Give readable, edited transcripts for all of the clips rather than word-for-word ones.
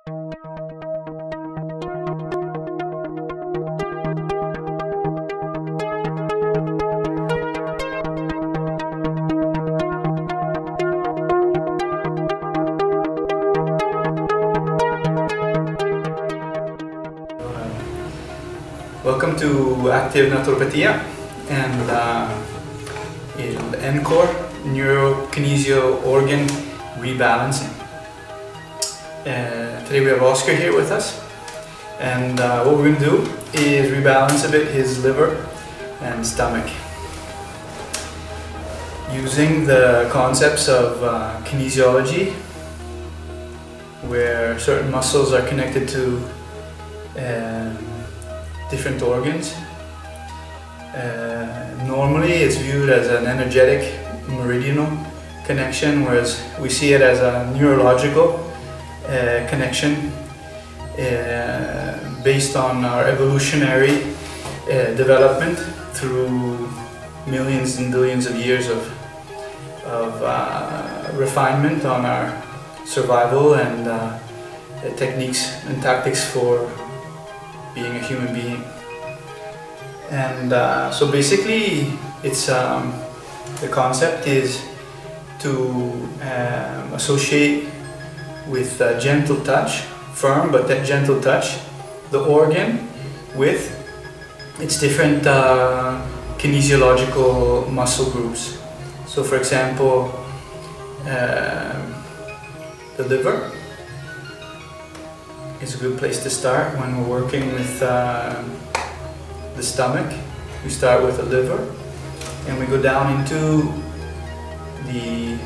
Welcome to Active Naturopatia and N-KOR, Neuro-Kenisio Organ Rebalancing. Today we have Oscar here with us, and what we're going to do is rebalance a bit his liver and stomach using the concepts of kinesiology, where certain muscles are connected to different organs. Normally it's viewed as an energetic meridional connection, whereas we see it as a neurological connection based on our evolutionary development through millions and billions of years of refinement on our survival and techniques and tactics for being a human being. And so basically it's the concept is to associate with gentle touch, firm but that gentle touch, the organ with its different kinesiological muscle groups. So for example, the liver is a good place to start when we're working with the stomach. We start with the liver and we go down into the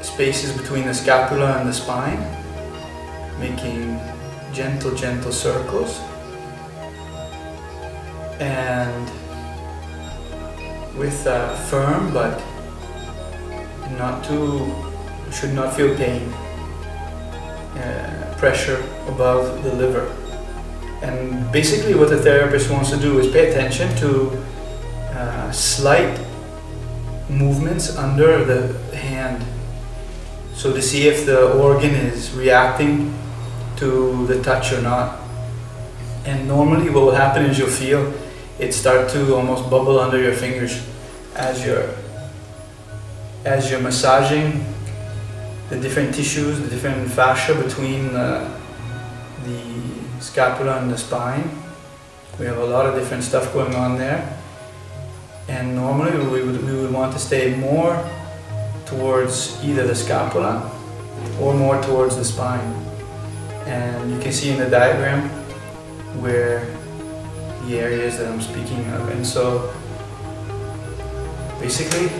spaces between the scapula and the spine, making gentle circles, and with firm but not too, should not feel pain, pressure above the liver. And basically what the therapist wants to do is pay attention to slight movements under the hand, so to see if the organ is reacting to the touch or not. And normally what will happen is you'll feel it start to almost bubble under your fingers as you're massaging the different tissues, the different fascia between the scapula and the spine. We have a lot of different stuff going on there, and normally we would want to stay more towards either the scapula or more towards the spine. And you can see in the diagram where the areas that I'm speaking of. And so basically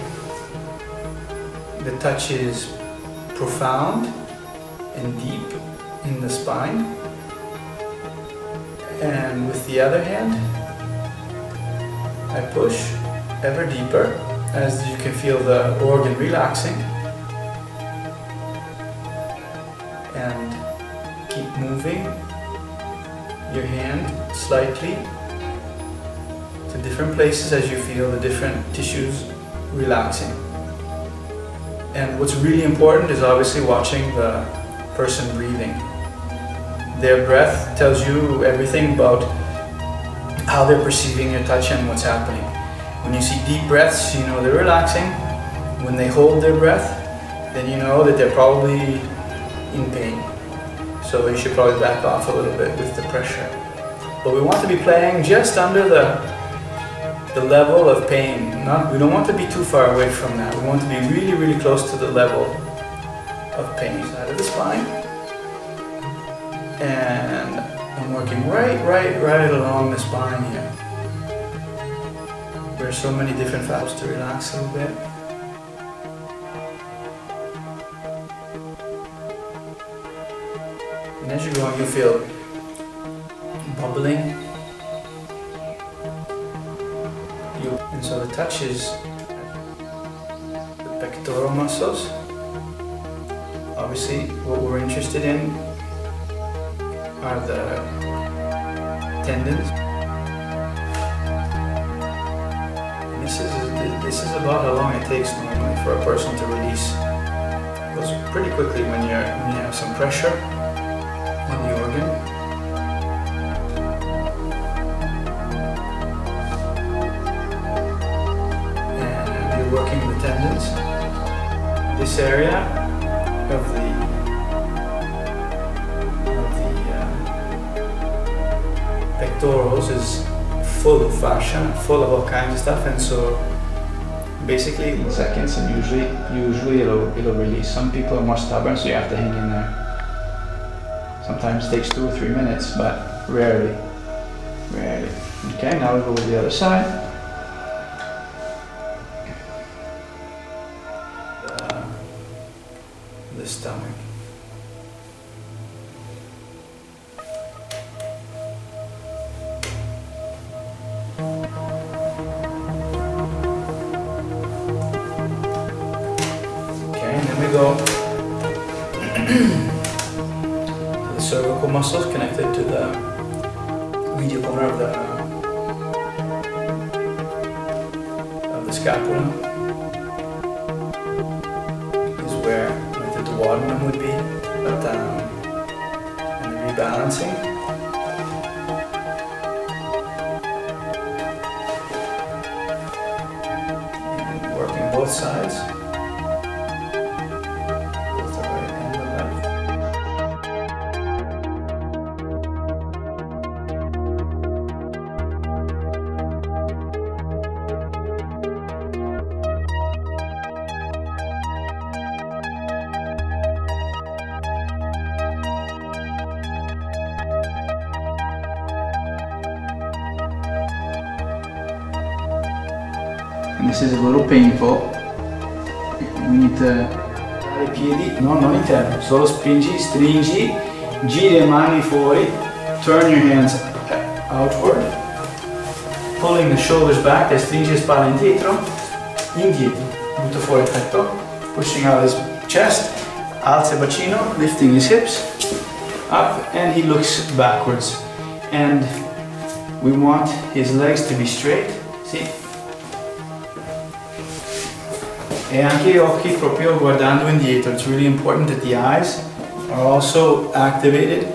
the touch is profound and deep in the spine, and with the other hand I push ever deeper as you can feel the organ relaxing, and keep moving your hand slightly to different places as you feel the different tissues relaxing. And what's really important is obviously watching the person breathing. Their breath tells you everything about how they're perceiving your touch and what's happening. When you see deep breaths, you know they're relaxing. When they hold their breath, then you know that they're probably in pain. So you should probably back off a little bit with the pressure. But we want to be playing just under the level of pain. We don't want to be too far away from that. We want to be really close to the level of pain. Side of the spine. And I'm working right along the spine here. There's so many different valves to relax a little bit. And as you're going, you'll feel bubbling. And so the touch is the pectoral muscles. Obviously, what we're interested in are the tendons. And this is about how long it takes normally for a person to release It goes pretty quickly when you have some pressure on the organ. And you're working the tendons. This area of the pectorals is full of fascia, full of all kinds of stuff, and so basically in seconds, and usually it'll release. Some people are more stubborn, so you have to hang in there. Sometimes it takes 2 or 3 minutes, but rarely. Okay, now we go to the other side. The stomach. Go to the cervical muscles connected to the medial corner of the scapula. Is where the duodenum would be, but and the rebalancing. And working both sides. This is a little painful. We need to dare I piedi, no, non interno, solo spingi, stringi, giri le mani fuori, turn your hands outward, pulling the shoulders back, e stringi le spalle indietro, butta fuori il petto, pushing out his chest, alza il bacino, lifting his hips, up, and he looks backwards. And we want his legs to be straight, see? E anche gli occhi proprio guardando indietro. It's really important that the eyes are also activated,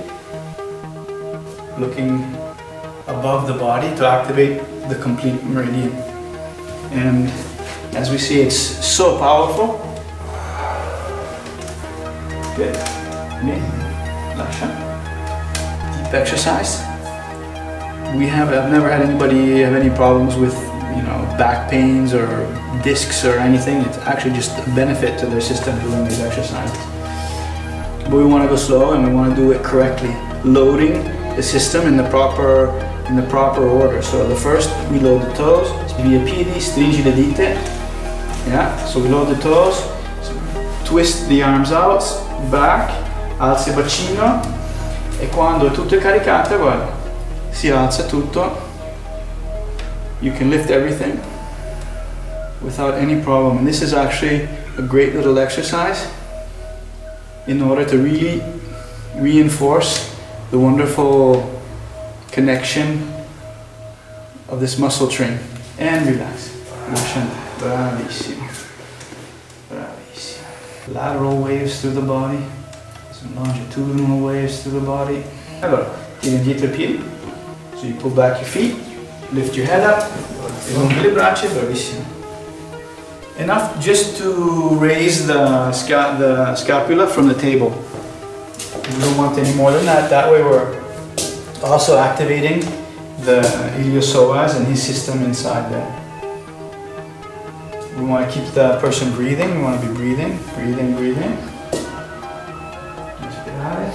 looking above the body to activate the complete meridian. And as we see, it's so powerful. Good. Lascia. Deep exercise. I've never had anybody have any problems with, you know, back pains or discs or anything. It's actually just a benefit to their system doing these exercises. But we want to go slow and we want to do it correctly, loading the system in the proper order. So the first, we load the toes, via piedi, stringi le dita. Yeah, so we load the toes, twist the arms out, back, alza il bacino, e quando tutto è caricato, guarda, si alza tutto. You can lift everything without any problem. And this is actually a great little exercise in order to really reinforce the wonderful connection of this muscle train. And relax. Bravissimo. Bravissimo. Lateral waves through the body. Some longitudinal waves through the body. Allora, tieni dietro i piedi. So you pull back your feet. Lift your head up, allunghi le braccia, bravissimo. Enough just to raise the scapula from the table. We don't want any more than that. That way we're also activating the iliopsoas and his system inside there. We want to keep the person breathing. We want to be breathing, breathing, breathing. Respirare.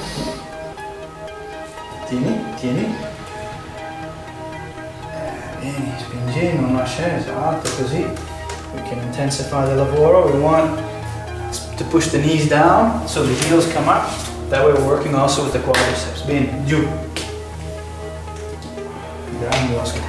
Tieni. Vieni, spingi, non lascia, esatto, così. We can intensify the lavoro. We want to push the knees down so the heels come up. That way we're working also with the quadriceps. Bene, giù. Grande Oscar.